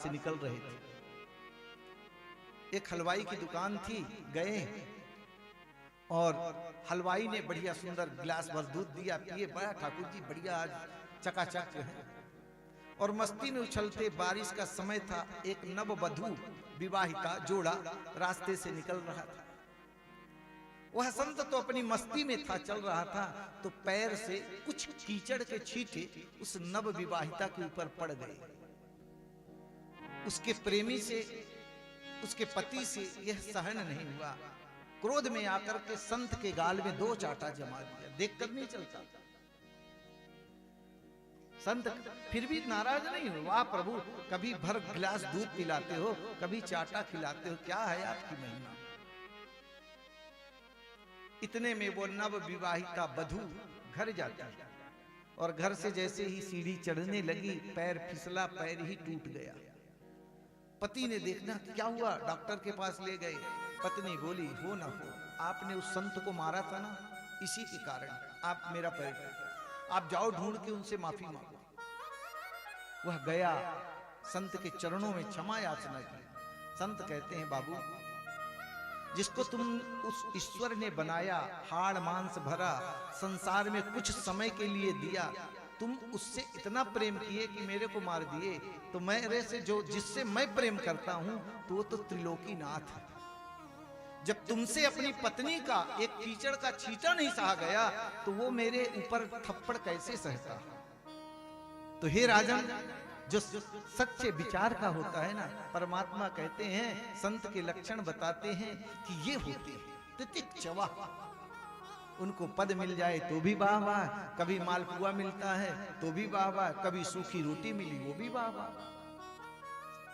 से निकल रहे थे। एक हलवाई की दुकान थी, गए और हलवाई ने बढ़िया सुंदर गिलास भर दूध दिया, पिए, बड़ा ठाकुर जी बढ़िया आज चकाचक है। और मस्ती में उछलते, बारिश का समय था, एक नववधू विवाहिता जोड़ा रास्ते से निकल रहा था। वह संत तो अपनी मस्ती में था, चल रहा था, तो पैर से कुछ कीचड़ के छींटे उस नव विवाहिता के ऊपर पड़ गए। उसके प्रेमी से, उसके पति से यह सहन नहीं हुआ। क्रोध में आकर के संत के गाल में 2 चाटा जमा दिया। देखकर नहीं चलता। संत फिर भी नाराज नहीं हुआ। प्रभु, कभी भर गिलास दूध पिलाते हो, कभी चाटा खिलाते हो, क्या है आपकी महिमा। इतने में वो नव विवाहिता वधू घर जाती है और घर से जैसे ही सीढ़ी चढ़ने लगी, पैर फिसला, पैर ही टूट गया। पति ने देखना क्या हुआ, डॉक्टर के पास ले गए। पत्नी बोली, हो ना हो, आपने उस संत को मारा था ना, इसी के कारण आप मेरा पैर, आप जाओ ढूंढ के उनसे माफी मांगो। वह गया, संत के चरणों में क्षमा याचना की। संत कहते हैं, बाबू, जिसको तुम उस ईश्वर ने बनाया, हाड़ मांस भरा, संसार में कुछ समय के लिए दिया, तुम उससे इतना प्रेम किए कि मेरे को मार दिए, तो मेरे से जो जिससे मैं प्रेम करता हूं तो वो तो त्रिलोकीनाथ है। जब तुमसे अपनी पत्नी का एक कीचड़ का छींटा नहीं सहा गया, तो वो मेरे ऊपर थप्पड़ कैसे सहता। तो हे राजन, जो सच्चे विचार का होता है ना, परमात्मा कहते हैं, संत के लक्षण बताते हैं कि ये होते हैं तितिक चवा। उनको पद मिल जाए तो भी वाह वाह, कभी मालपुआ मिलता है तो भी वाह वाह, कभी सूखी रोटी मिली वो भी वाह वाह।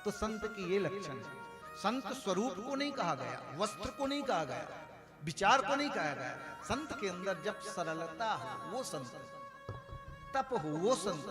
तो संत की ये लक्षण है। संत स्वरूप को नहीं कहा गया, वस्त्र को नहीं कहा गया, विचार को नहीं कहा गया। संत के अंदर जब सरलता हो वो संत, तप हो वो संत,